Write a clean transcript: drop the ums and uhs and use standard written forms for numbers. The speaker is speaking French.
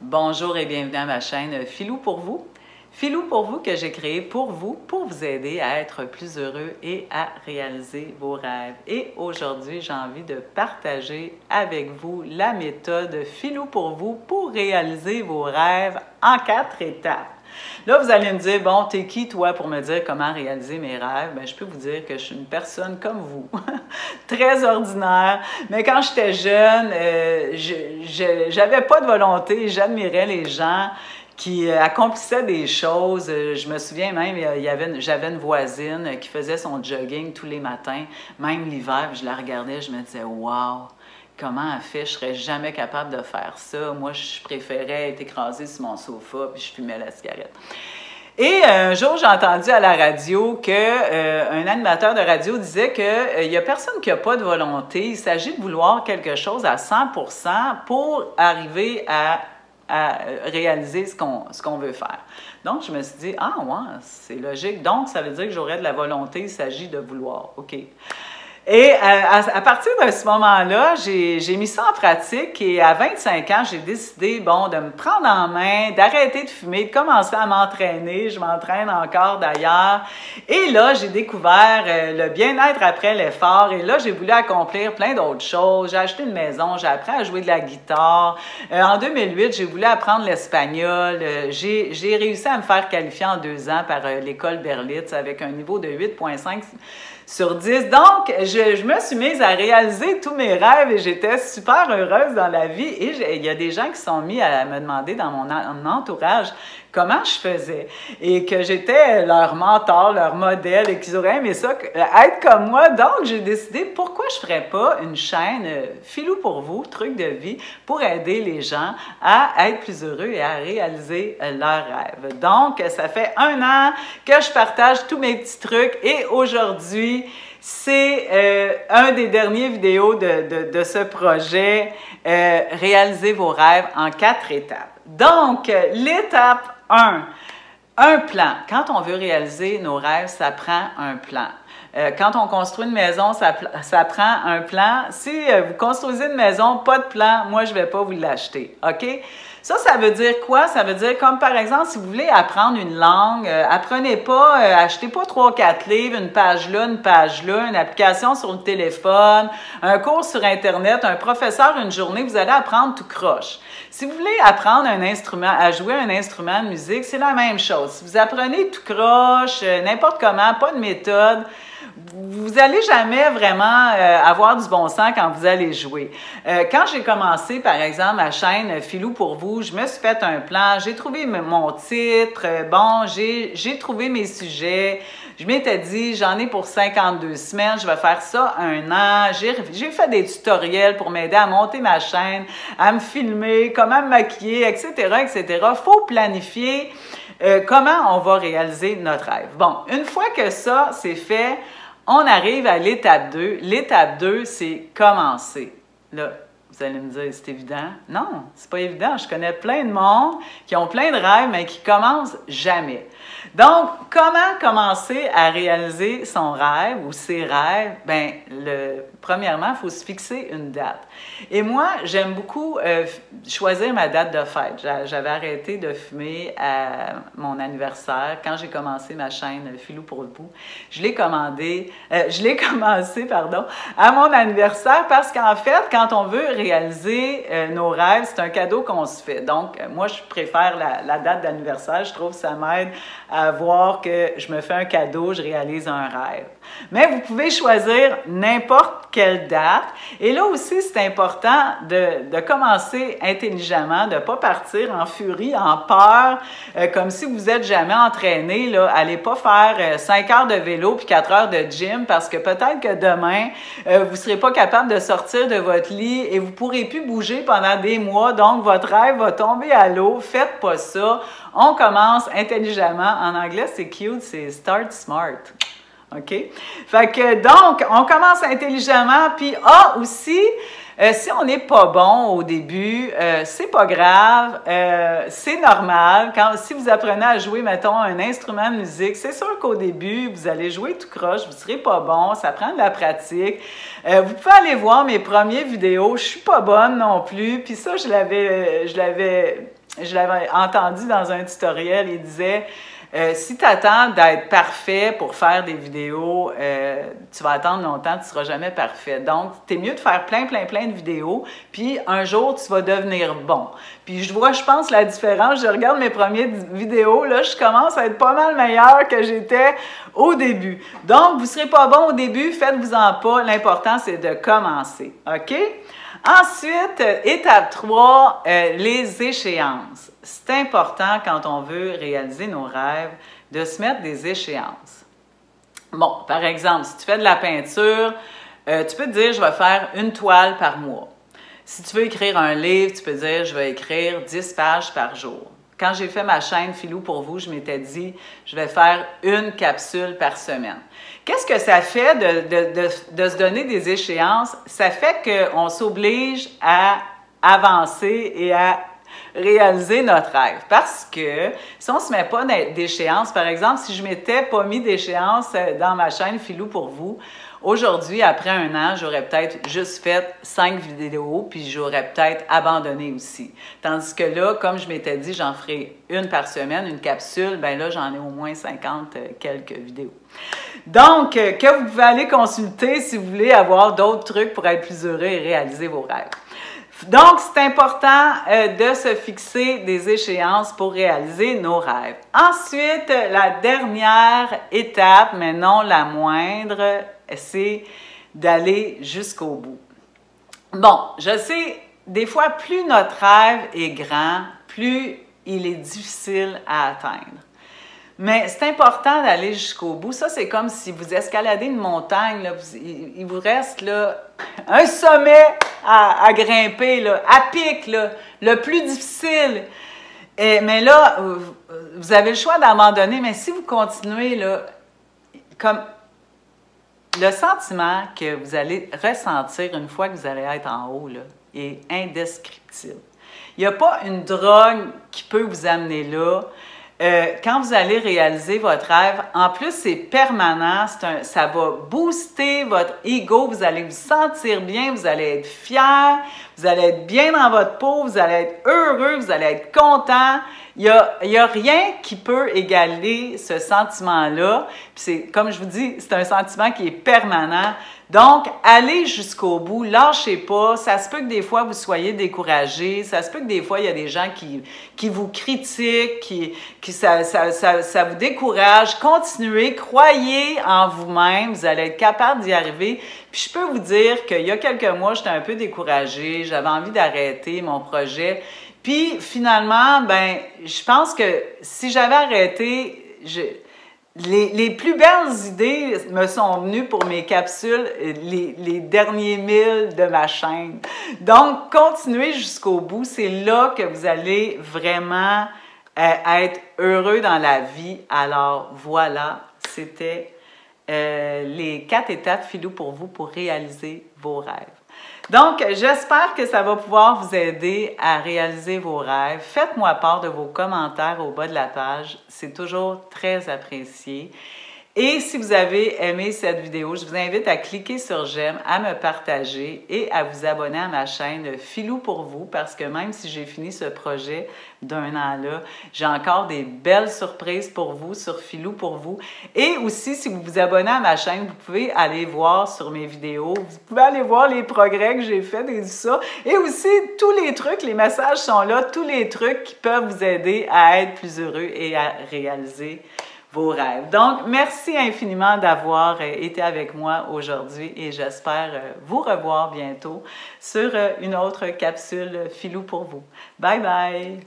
Bonjour et bienvenue à ma chaîne Filou pour vous. Filou pour vous que j'ai créé pour vous aider à être plus heureux et à réaliser vos rêves. Et aujourd'hui, j'ai envie de partager avec vous la méthode Filou pour vous pour réaliser vos rêves en 4 étapes. Là, vous allez me dire, bon, t'es qui toi pour me dire comment réaliser mes rêves? Bien, je peux vous dire que je suis une personne comme vous, très ordinaire. Mais quand j'étais jeune, j'avais pas de volonté, j'admirais les gens qui accomplissaient des choses. Je me souviens même, j'avais une voisine qui faisait son jogging tous les matins, même l'hiver, je la regardais, je me disais, wow! Comment elle fait? Je serais jamais capable de faire ça. Moi, je préférais être écrasée sur mon sofa puis je fumais la cigarette. Et un jour, j'ai entendu à la radio qu'un animateur de radio disait qu'il n'y a personne qui n'a pas de volonté. Il s'agit de vouloir quelque chose à 100% pour arriver à réaliser ce qu'on veut faire. Donc, je me suis dit, ah ouais, c'est logique. Donc, ça veut dire que j'aurais de la volonté. Il s'agit de vouloir. OK. Et à partir de ce moment-là, j'ai mis ça en pratique et à 25 ans, j'ai décidé, bon, de me prendre en main, d'arrêter de fumer, de commencer à m'entraîner. Je m'entraîne encore d'ailleurs. Et là, j'ai découvert le bien-être après l'effort et là, j'ai voulu accomplir plein d'autres choses. J'ai acheté une maison, j'ai appris à jouer de la guitare. En 2008, j'ai voulu apprendre l'espagnol. J'ai réussi à me faire qualifier en 2 ans par l'école Berlitz avec un niveau de 8,5 sur 10. Donc, je me suis mise à réaliser tous mes rêves et j'étais super heureuse dans la vie. Et il y a des gens qui sont mis à me demander dans mon entourage comment je faisais et que j'étais leur mentor, leur modèle et qu'ils auraient aimé ça, être comme moi. Donc, j'ai décidé pourquoi je ne ferais pas une chaîne Filou pour vous, truc de vie, pour aider les gens à être plus heureux et à réaliser leurs rêves. Donc, ça fait 1 an que je partage tous mes petits trucs et aujourd'hui, c'est un des derniers vidéos de ce projet, réaliser vos rêves en 4 étapes. Donc, l'étape 1, un plan. Quand on veut réaliser nos rêves, ça prend un plan. Quand on construit une maison, ça prend un plan. Si vous construisez une maison, pas de plan, moi, je ne vais pas vous l'acheter. OK? Ça veut dire quoi? Ça veut dire comme par exemple, si vous voulez apprendre une langue, apprenez pas, achetez pas 3-4 livres, une page là, une application sur le téléphone, un cours sur Internet, un professeur une journée, vous allez apprendre tout croche. Si vous voulez apprendre un instrument, à jouer un instrument de musique, c'est la même chose. Si vous apprenez tout croche, n'importe comment, pas de méthode, vous n'allez jamais vraiment avoir du bon sens quand vous allez jouer. Quand j'ai commencé, par exemple, ma chaîne Filou pour vous, je me suis fait un plan, j'ai trouvé mon titre, bon, j'ai trouvé mes sujets, je m'étais dit, j'en ai pour 52 semaines, je vais faire ça 1 an, j'ai fait des tutoriels pour m'aider à monter ma chaîne, à me filmer, comment me maquiller, etc., etc. Faut planifier comment on va réaliser notre rêve. Bon, une fois que ça, c'est fait, on arrive à l'étape 2. L'étape 2, c'est commencer. Là, vous allez me dire, c'est évident? Non, c'est pas évident. Je connais plein de monde qui ont plein de rêves, mais qui commencent jamais. Donc, comment commencer à réaliser son rêve ou ses rêves? Bien, premièrement, il faut se fixer une date. Et moi, j'aime beaucoup choisir ma date de fête. J'avais arrêté de fumer à mon anniversaire quand j'ai commencé ma chaîne Filou pour vous. Je l'ai commencé, à mon anniversaire parce qu'en fait, quand on veut réaliser nos rêves, c'est un cadeau qu'on se fait. Donc, moi, je préfère la date d'anniversaire. Je trouve que ça m'aide à voir que je me fais un cadeau, je réalise un rêve. Mais vous pouvez choisir n'importe quelle date. Et là aussi, c'est important de commencer intelligemment, de ne pas partir en furie, en peur, comme si vous n'êtes jamais entraîné. Là, allez pas faire 5 heures de vélo puis 4 heures de gym parce que peut-être que demain, vous ne serez pas capable de sortir de votre lit et vous ne pourrez plus bouger pendant des mois. Donc, votre rêve va tomber à l'eau. Faites pas ça. On commence intelligemment. En anglais, c'est cute, c'est start smart. OK? Fait que, donc, on commence intelligemment, puis, aussi, si on n'est pas bon au début, c'est pas grave, c'est normal. Si vous apprenez à jouer, mettons, un instrument de musique, c'est sûr qu'au début, vous allez jouer tout croche, vous ne serez pas bon, ça prend de la pratique. Vous pouvez aller voir mes premières vidéos, je suis pas bonne non plus, puis ça, je l'avais je l'avais entendu dans un tutoriel, il disait si tu attends d'être parfait pour faire des vidéos, tu vas attendre longtemps, tu ne seras jamais parfait. Donc, c'est mieux de faire plein de vidéos, puis un jour, tu vas devenir bon. Puis je pense, la différence. Je regarde mes premières vidéos, là, je commence à être pas mal meilleure que j'étais au début. Donc, vous ne serez pas bon au début, faites-vous-en pas. L'important, c'est de commencer, OK? Ensuite, étape 3, les échéances. C'est important quand on veut réaliser nos rêves de se mettre des échéances. Bon, par exemple, si tu fais de la peinture, tu peux te dire, je vais faire une toile par mois. Si tu veux écrire un livre, tu peux dire, je vais écrire 10 pages par jour. Quand j'ai fait ma chaîne Filou pour vous, je m'étais dit, je vais faire une capsule par semaine. Qu'est-ce que ça fait de se donner des échéances? Ça fait qu'on s'oblige à avancer et à réaliser notre rêve. Parce que si on ne se met pas d'échéance, par exemple, si je ne m'étais pas mis d'échéance dans ma chaîne Filou pour vous, aujourd'hui, après un an, j'aurais peut-être juste fait 5 vidéos, puis j'aurais peut-être abandonné aussi. Tandis que là, comme je m'étais dit, j'en ferai une par semaine, une capsule, bien là, j'en ai au moins 50 quelques vidéos. Donc, que vous pouvez aller consulter si vous voulez avoir d'autres trucs pour être plus heureux et réaliser vos rêves. Donc, c'est important de se fixer des échéances pour réaliser nos rêves. Ensuite, la dernière étape, mais non la moindre, c'est d'aller jusqu'au bout. Bon, je sais, des fois, plus notre rêve est grand, plus il est difficile à atteindre. Mais c'est important d'aller jusqu'au bout. Ça, c'est comme si vous escaladez une montagne, là, il vous reste là, un sommet à grimper, là, à pic, là, le plus difficile. Mais là, vous avez le choix d'abandonner, mais si vous continuez, là, comme le sentiment que vous allez ressentir une fois que vous allez être en haut, là, est indescriptible. Il n'y a pas une drogue qui peut vous amener là. Quand vous allez réaliser votre rêve, en plus, c'est permanent, ça va booster votre ego, vous allez vous sentir bien, vous allez être fier, vous allez être bien dans votre peau, vous allez être heureux, vous allez être content. Il y a rien qui peut égaler ce sentiment-là. Puis comme je vous dis, c'est un sentiment qui est permanent. Donc, allez jusqu'au bout, lâchez pas. Ça se peut que des fois, vous soyez découragé. Ça se peut que des fois, il y a des gens qui vous critiquent, ça vous décourage. Continuez, croyez en vous-même. Vous allez être capable d'y arriver. Puis, je peux vous dire qu'il y a quelques mois, j'étais un peu découragée. J'avais envie d'arrêter mon projet. Puis, finalement, ben, je pense que si j'avais arrêté, les plus belles idées me sont venues pour mes capsules, les derniers 1000 de ma chaîne. Donc, continuez jusqu'au bout. C'est là que vous allez vraiment être heureux dans la vie. Alors, voilà, c'était les 4 étapes Filou pour vous pour réaliser vos rêves. Donc, j'espère que ça va pouvoir vous aider à réaliser vos rêves. Faites-moi part de vos commentaires au bas de la page. C'est toujours très apprécié. Et si vous avez aimé cette vidéo, je vous invite à cliquer sur j'aime, à me partager et à vous abonner à ma chaîne Filou pour vous parce que même si j'ai fini ce projet d'un an là, j'ai encore des belles surprises pour vous sur Filou pour vous. Et aussi, si vous vous abonnez à ma chaîne, vous pouvez aller voir sur mes vidéos, vous pouvez aller voir les progrès que j'ai faits et tout ça. Et aussi, tous les trucs, les messages sont là, tous les trucs qui peuvent vous aider à être plus heureux et à réaliser vos rêves. Donc, merci infiniment d'avoir été avec moi aujourd'hui et j'espère vous revoir bientôt sur une autre capsule Filou pour vous. Bye bye!